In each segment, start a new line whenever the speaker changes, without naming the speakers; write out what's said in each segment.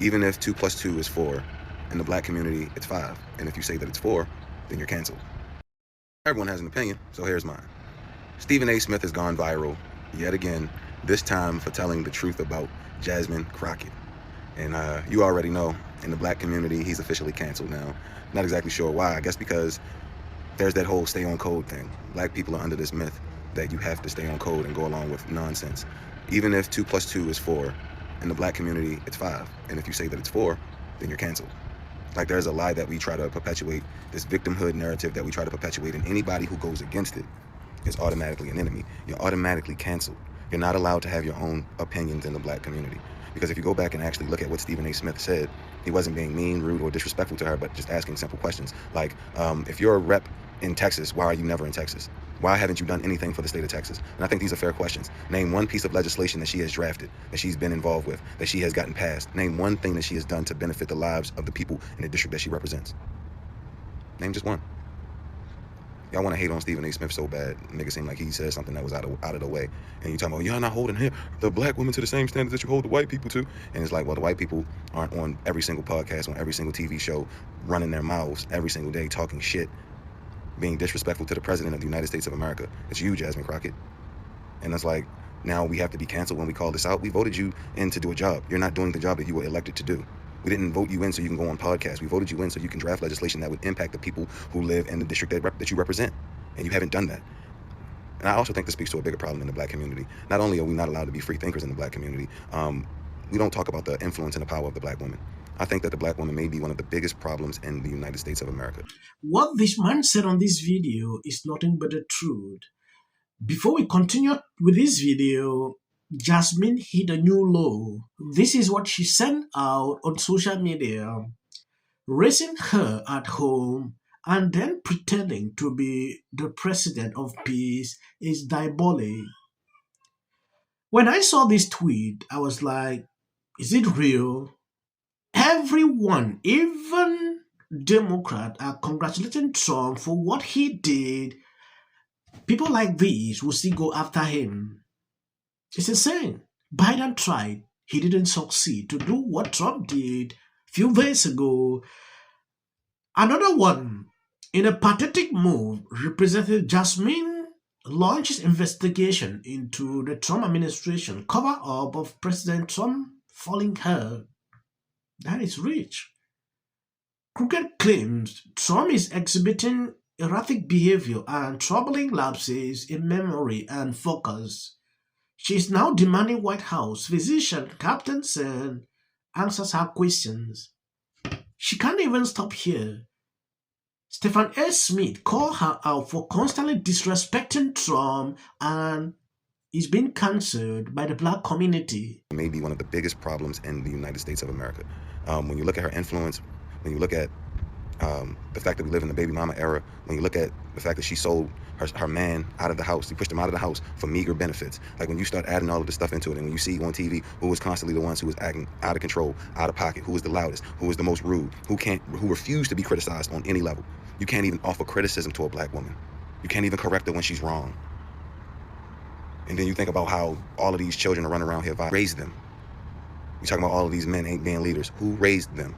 Even if 2 plus 2 is 4, in the black community, it's 5. And if you say that it's 4, then you're canceled. Everyone has an opinion, so here's mine. Stephen A. Smith has gone viral yet again, this time for telling the truth about Jasmine Crockett. And you already know, in the black community, he's officially canceled now. Not exactly sure why. I guess because there's that whole stay on code thing. Black people are under this myth that you have to stay on code and go along with nonsense. Even if 2 plus 2 is 4, in the black community, it's 5. And if you say that it's 4, then you're canceled. Like, there's a lie that we try to perpetuate, this victimhood narrative that we try to perpetuate, and anybody who goes against it is automatically an enemy. You're automatically canceled. You're not allowed to have your own opinions in the black community. Because if you go back and actually look at what Stephen A. Smith said, he wasn't being mean, rude, or disrespectful to her, but just asking simple questions. Like, if you're a rep in Texas, why are you never in Texas? Why haven't you done anything for the state of Texas? And I think these are fair questions. Name one piece of legislation that she has drafted, that she's been involved with, that she has gotten passed. Name one thing that she has done to benefit the lives of the people in the district that she represents. Name just one. Y'all want to hate on Stephen A. Smith so bad. Make it seem like he said something that was out of the way. And you talking about, you're not holding the black women to the same standards that you hold the white people to. And it's like, well, the white people aren't on every single podcast, on every single TV show, running their mouths every single day, talking shit, being disrespectful to the president of the United States of America. It's you, Jasmine Crockett. And it's like, now we have to be canceled when we call this out. We voted you in to do a job. You're not doing the job that you were elected to do. We didn't vote you in so you can go on podcasts. We voted you in so you can draft legislation that would impact the people who live in the district that you represent. And you haven't done that. And I also think this speaks to a bigger problem in the black community. Not only are we not allowed to be free thinkers in the black community, we don't talk about the influence and the power of the black woman. I think that the black woman may be one of the biggest problems in the United States of America.
What this man said on this video is nothing but the truth. Before we continue with this video, Jasmine hit a new low. This is what she sent out on social media. Raising her at home and then pretending to be the president of peace is diabolic. When I saw this tweet, I was like, is it real? Everyone, even Democrats, are congratulating Trump for what he did. People like these will still go after him. It's insane. Biden tried. He didn't succeed to do what Trump did a few days ago. Another one, in a pathetic move, Representative Jasmine launches investigation into the Trump administration cover-up of President Trump falling her. That is rich. Crockett claims Trump is exhibiting erratic behavior and troubling lapses in memory and focus. She is now demanding White House physician Captain Sen answers her questions. She can't even stop here. Stephen A. Smith called her out for constantly disrespecting Trump and is being cancelled by the black community.
May be one of the biggest problems in the United States of America. When you look at her influence, when you look at the fact that we live in the baby mama era, when you look at the fact that she sold her man out of the house, she pushed him out of the house for meager benefits. Like, when you start adding all of this stuff into it, and when you see on TV who was constantly the ones who was acting out of control, out of pocket, who was the loudest, who was the most rude, who refused to be criticized on any level. You can't even offer criticism to a black woman. You can't even correct her when she's wrong. And then you think about how all of these children are running around here, raised them. You're talking about all of these men ain't being leaders. Who raised them?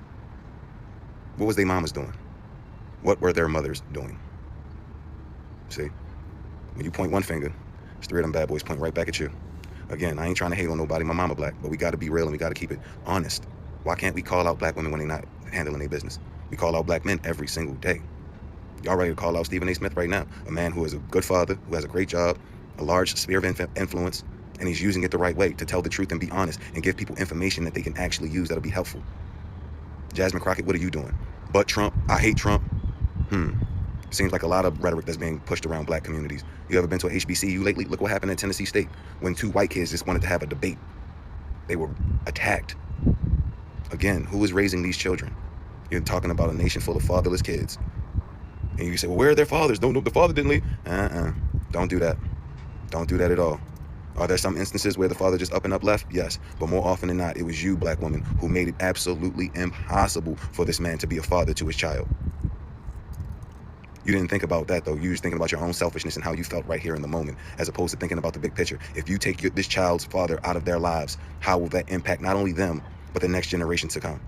What was their mamas doing? What were their mothers doing? See, when you point one finger, it's 3 of them bad boys point right back at you. Again, I ain't trying to hate on nobody. My mama black, but we got to be real and we got to keep it honest. Why can't we call out black women when they're not handling their business? We call out black men every single day. Y'all ready to call out Stephen A. Smith right now? A man who is a good father, who has a great job, a large sphere of influence, and he's using it the right way to tell the truth and be honest and give people information that they can actually use that'll be helpful. Jasmine Crockett, what are you doing? But Trump, I hate Trump. Seems like a lot of rhetoric that's being pushed around black communities. You ever been to a HBCU lately? Look what happened in Tennessee State when 2 white kids just wanted to have a debate. They were attacked. Again, who is raising these children? You're talking about a nation full of fatherless kids. And you say, well, where are their fathers? Don't know, the father didn't leave. Don't do that. Don't do that at all. Are there some instances where the father just up and up left? Yes. But more often than not, it was you, black woman, who made it absolutely impossible for this man to be a father to his child. You didn't think about that, though. You was thinking about your own selfishness and how you felt right here in the moment, as opposed to thinking about the big picture. If you take this child's father out of their lives, how will that impact not only them, but the next generation to come?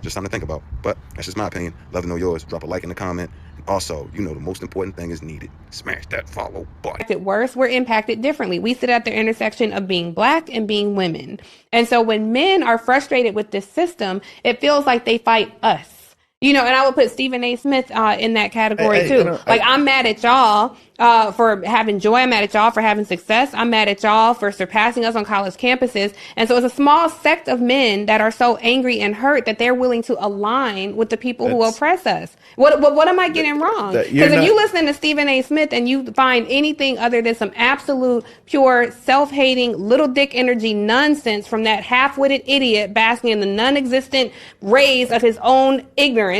Just something to think about. But that's just my opinion. Love to know yours. Drop a like in the comment. And also, you know, the most important thing is needed. Smash that follow button.
Worse, we're impacted differently. We sit at the intersection of being Black and being women. And so when men are frustrated with this system, it feels like they fight us. You know, and I would put Stephen A. Smith in that category too. I'm mad at y'all for having joy. I'm mad at y'all for having success. I'm mad at y'all for surpassing us on college campuses. And so it's a small sect of men that are so angry and hurt that they're willing to align with the people who oppress us. What am I getting wrong? Because if you listen to Stephen A. Smith and you find anything other than some absolute pure self-hating little dick energy nonsense from that half-witted idiot basking in the non-existent rays of his own ignorance,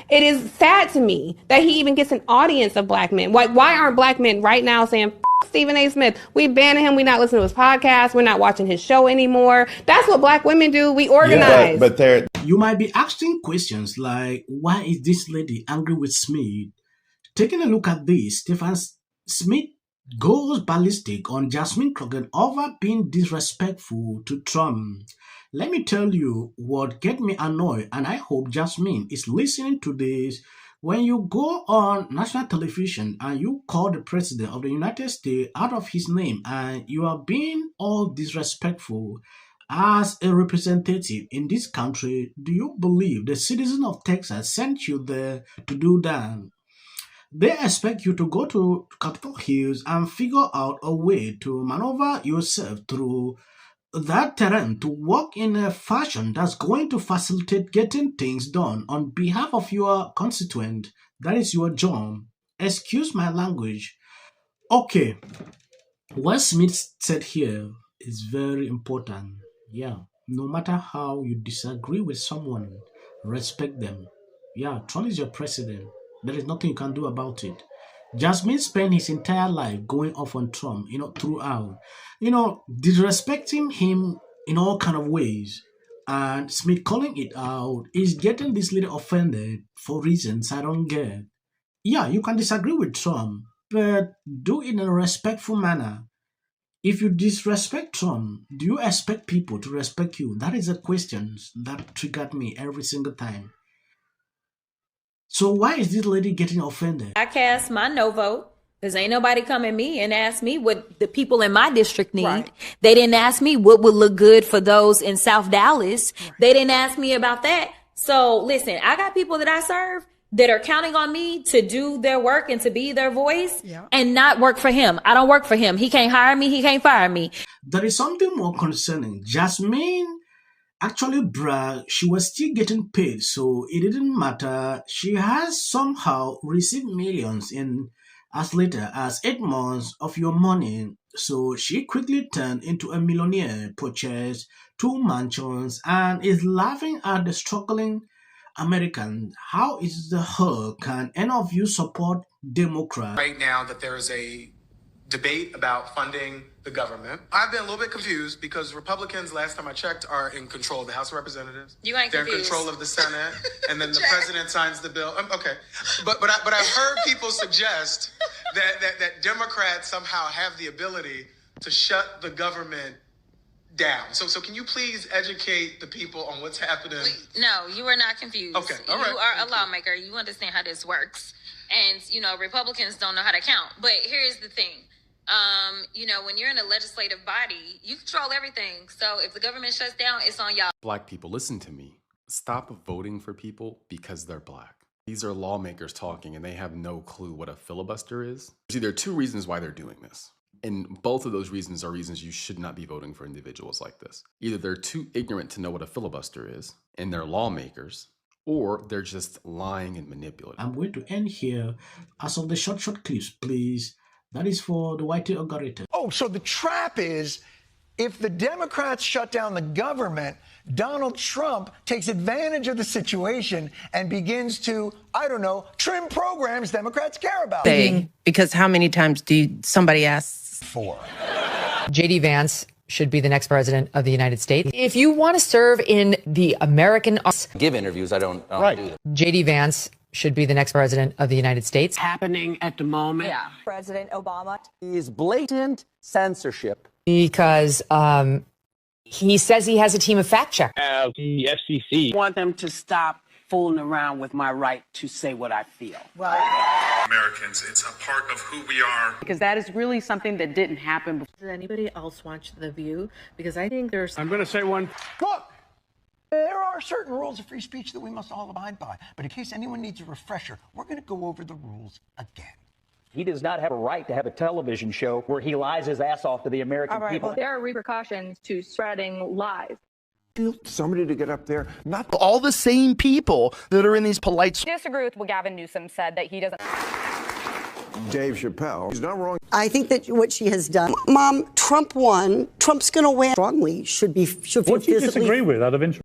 it is sad to me that he even gets an audience of Black men. Why aren't Black men right now saying, Stephen A. Smith, we banning him, we not listening to his podcast, we're not watching his show anymore? That's what Black women do. We organize.
Yeah, but
you might be asking questions like, why is this lady angry with Smith? Taking a look at this, Stephen Smith goes ballistic on Jasmine Crockett over being disrespectful to Trump. Let me tell you what get me annoyed, and I hope Jasmine is listening to this. When you go on national television and you call the president of the United States out of his name and you are being all disrespectful as a representative in this country, do you believe the citizens of Texas sent you there to do that? They expect you to go to Capitol Hills and figure out a way to maneuver yourself through that terrain to work in a fashion that's going to facilitate getting things done on behalf of your constituent. That is your job. Excuse my language. Okay, what Smith said here is very important. Yeah, no matter how you disagree with someone, respect them. Yeah, Trump is your president. There is nothing you can do about it. Jasmine spent his entire life going off on Trump, throughout, disrespecting him in all kind of ways. And Smith calling it out is getting this lady offended for reasons I don't get. Yeah, you can disagree with Trump, but do it in a respectful manner. If you disrespect Trump, do you expect people to respect you? That is a question that triggered me every single time. So why is this lady getting offended?
I cast my no vote because ain't nobody come at me and ask me what the people in my district need. Right. They didn't ask me what would look good for those in South Dallas. Right. They didn't ask me about that. So listen, I got people that I serve that are counting on me to do their work and to be their voice and not work for him. I don't work for him. He can't hire me. He can't fire me.
There is something more concerning. Jasmine actually bragged she was still getting paid, so it didn't matter. She has somehow received millions in as little as 8 months of your money. So she quickly turned into a millionaire, purchased 2 mansions, and is laughing at the struggling American. How is the hell can any of you support Democrats?
Right now that there is a debate about funding the government. I've been a little bit confused because Republicans, last time I checked, are in control of the House of Representatives.
You ain't
They're
confused.
in control of the Senate, and then the president signs the bill. Okay, but I've heard people suggest that Democrats somehow have the ability to shut the government down. So can you please educate the people on what's happening?
No, you are not confused.
Okay, all right.
You are a lawmaker. You understand how this works. And, Republicans don't know how to count. But here's the thing. When you're in a legislative body, you control everything. So if the government shuts down, it's on y'all.
Black people, listen to me. Stop voting for people because they're Black. These are lawmakers talking and they have no clue what a filibuster is. There are 2 reasons why they're doing this. And both of those reasons are reasons you should not be voting for individuals like this. Either they're too ignorant to know what a filibuster is and they're lawmakers, or they're just lying and manipulating.
I'm going to end here. As of the short clips, please. That is for the white algorithm.
Oh, so the trap is if the Democrats shut down the government, Donald Trump takes advantage of the situation and begins to, trim programs Democrats care about.
Because how many times somebody asks
for?
J.D. Vance should be the next president of the United States. If you want to serve in the American...
Give interviews, I don't do them.
J.D. Vance should be the next president of the United States.
Happening at the moment.
Yeah. President Obama.
Is blatant censorship.
Because He says he has a team of fact checkers.
The FCC.
I want them to stop fooling around with my right to say what I feel.
Americans, it's a part of who we are.
Because that is really something that didn't happen before.
Does anybody else watch The View? Because I think there's...
I'm going to say one.
Look, there are certain rules of free speech that we must all abide by. But in case anyone needs a refresher, we're going to go over the rules again.
He does not have a right to have a television show where he lies his ass off to the American people.
Well, there are repercussions to spreading lies.
Somebody to get up there, not all the same people that are in these polite...
I disagree with what Gavin Newsom said, that he doesn't...
Dave Chappelle, he's not wrong.
I think that what she has done... Mom, Trump won. Trump's going to win. Strongly should feel
What do you disagree with, out of interest?